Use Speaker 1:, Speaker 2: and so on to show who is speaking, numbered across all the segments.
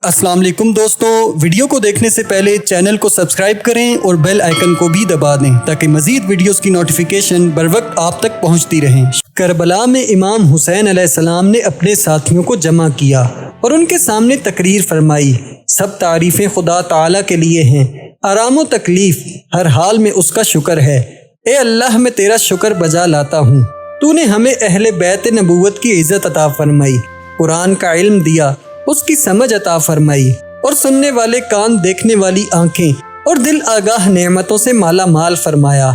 Speaker 1: अस्सलाम वालेकुम दोस्तों, वीडियो को देखने से पहले चैनल को सब्सक्राइब करें और बेल आइकन को भी दबा दें ताकि मज़ीद वीडियोस की नोटिफिकेशन बर वक्त आप तक पहुंचती रहें। करबला में इमाम हुसैन अलैहिस्सलाम ने अपने साथियों को जमा किया और उनके सामने तकरीर फरमाई। सब तारीफ़ें खुदा ताला के लिए हैं, आराम व तकलीफ़ हर हाल में उसका शुक्र है। ए अल्लाह, मैं तेरा शुक्र बजा लाता हूँ। तूने हमें अहले बैत नबूवत की इज़्ज़त अता फरमाई, कुरान का इल्म दिया, उसकी समझ अता फरमाई और सुनने वाले कान, देखने वाली आंखें और दिल आगाह नेमतों से माला माल फरमाया।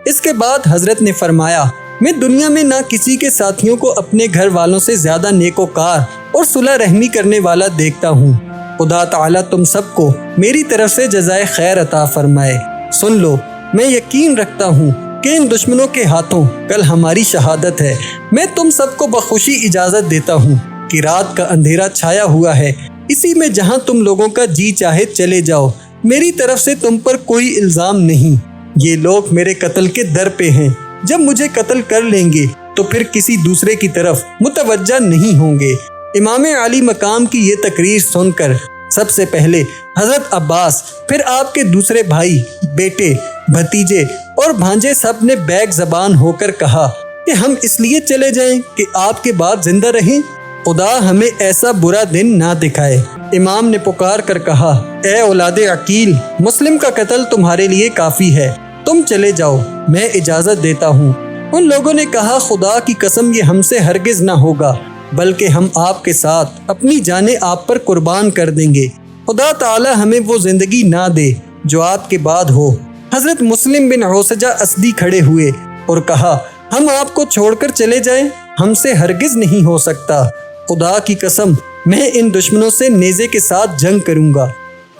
Speaker 1: इसके बाद हजरत ने फरमाया, मैं दुनिया में ना किसी के साथियों को अपने घर वालों से ज्यादा नेकोकार और सुलह रहमी करने वाला देखता हूँ। खुदा ताला तुम सबको मेरी तरफ से जज़ाए खैर अता फरमाए। सुन लो, मैं यकीन रखता हूँ कि इन दुश्मनों के हाथों कल हमारी शहादत है। मैं तुम सबको बखुशी इजाज़त देता हूँ कि रात का अंधेरा छाया हुआ है, इसी में जहाँ तुम लोगों का जी चाहे चले जाओ। मेरी तरफ से तुम पर कोई इल्ज़ाम नहीं। ये लोग मेरे कत्ल के दर पे हैं। जब मुझे कत्ल कर लेंगे तो फिर किसी दूसरे की तरफ मुतवज्जा नहीं होंगे। इमाम आली मकाम की ये तकरीर सुनकर सबसे पहले हजरत अब्बास, फिर आपके दूसरे भाई, बेटे, भतीजे और भांजे सब ने बैग ज़बान होकर कहा कि हम इसलिए चले जाएं कि आपके बाद जिंदा रहें। खुदा हमें ऐसा बुरा दिन ना दिखाए। इमाम ने पुकार कर कहा, ए औलादे अकील, मुस्लिम का कत्ल तुम्हारे लिए काफ़ी है, तुम चले जाओ, मैं इजाज़त देता हूँ। उन लोगों ने कहा, खुदा की कसम, ये हमसे हरगिज़ ना होगा, बल्कि हम आपके साथ अपनी जानें आप पर कुर्बान कर देंगे। खुदा ताला हमें वो ज़िंदगी ना दे जो आपके बाद हो। हज़रत मुस्लिम बिन औसजा असदी खड़े हुए और कहा, हम आपको छोड़कर चले जाएं, हमसे हरगिज़ नहीं हो सकता। खुदा की कसम, मैं इन दुश्मनों से नेज़े के साथ जंग करूंगा,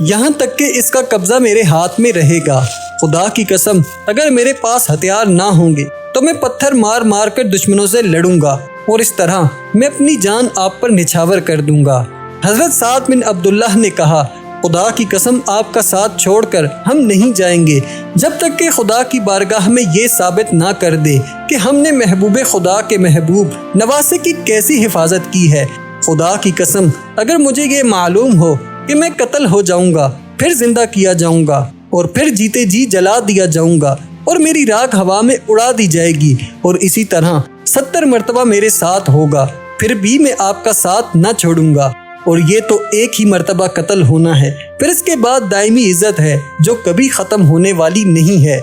Speaker 1: यहाँ तक कि इसका कब्जा मेरे हाथ में रहेगा। खुदा की कसम, अगर मेरे पास हथियार ना होंगे तो मैं पत्थर मार मार कर दुश्मनों से लड़ूंगा और इस तरह मैं अपनी जान आप पर निछावर कर दूंगा। हजरत साद बिन अब्दुल्लाह ने कहा, खुदा की कसम, आपका साथ छोड़कर हम नहीं जाएंगे जब तक कि खुदा की बारगाह में ये साबित ना कर दे कि हमने महबूब खुदा के महबूब नवासे की कैसी हिफाजत की है। खुदा की कसम, अगर मुझे ये मालूम हो कि मैं कत्ल हो जाऊंगा, फिर जिंदा किया जाऊंगा और फिर जीते जी जला दिया जाऊंगा और मेरी राख हवा में उड़ा दी जाएगी और इसी तरह 70 मरतबा मेरे साथ होगा, फिर भी मैं आपका साथ न छोड़ूंगा। और ये तो एक ही मर्तबा कत्ल होना है, फिर इसके बाद दायमी इज्जत है जो कभी ख़त्म होने वाली नहीं है।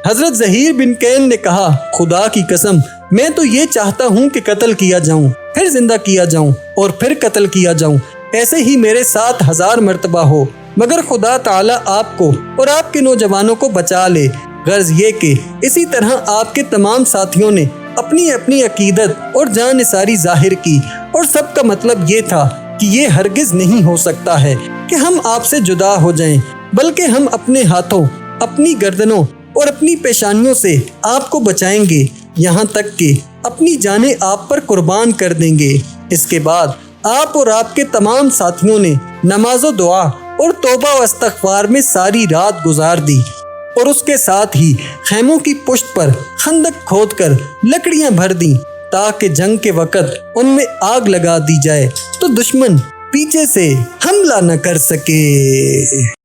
Speaker 1: हज़रत ज़हीर बिन कैन ने कहा, खुदा की कसम, मैं तो ये चाहता हूँ कि कत्ल किया जाऊँ, फिर जिंदा किया जाऊँ और फिर कत्ल किया जाऊँ, ऐसे ही मेरे साथ 1000 मरतबा हो, मगर खुदा ताला आपको और आपके नौजवानों को बचा ले। गर्ज ये कि इसी तरह आपके तमाम साथियों ने अपनी अपनी अकीदत और जानिसारी जाहिर की और सबका मतलब ये था कि ये हरगिज़ नहीं हो सकता है कि हम आपसे जुदा हो जाएं, बल्कि हम अपने हाथों, अपनी गर्दनों और अपनी पेशानियों से आपको बचाएंगे, यहाँ तक कि अपनी जानें आप पर कुर्बान कर देंगे। इसके बाद आप और आपके तमाम साथियों ने नमाज व दुआ और तौबा व इस्तग़फ़ार में सारी रात गुजार दी और उसके साथ ही खैमों की पुश्त पर खंदक खोदकर लकड़ियां भर दी ताकि जंग के वक़्त उनमें आग लगा दी जाए तो दुश्मन पीछे से हमला न कर सके।